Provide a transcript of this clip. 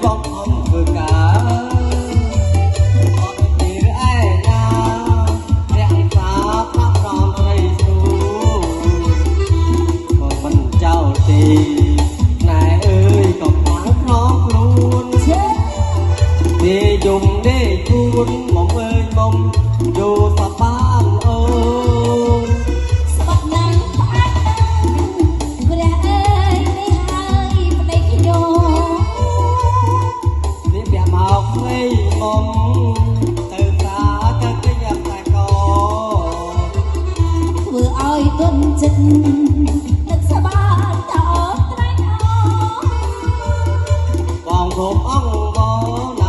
បងធ្វើការអត់ពីឯណារក្សាផ្លាក់ប្រំត្រីស្រួលក៏មិនចោលទេណែអើយក៏ខ្លាំងខ្នងខ្លួនទេយំទេជួនមកអើយមកយោសបានអូនស្បត់ណាស់ផ្អាច់ព្រះអើយនេះហើយប្តីខ្ញុំនេះវាមកភ្លេងមកទៅតាទៅគិញតែកធ្វើឲ្យទុនចិត្តនឹកស្បានតអត់ត្រែងអបងធំអង្គបង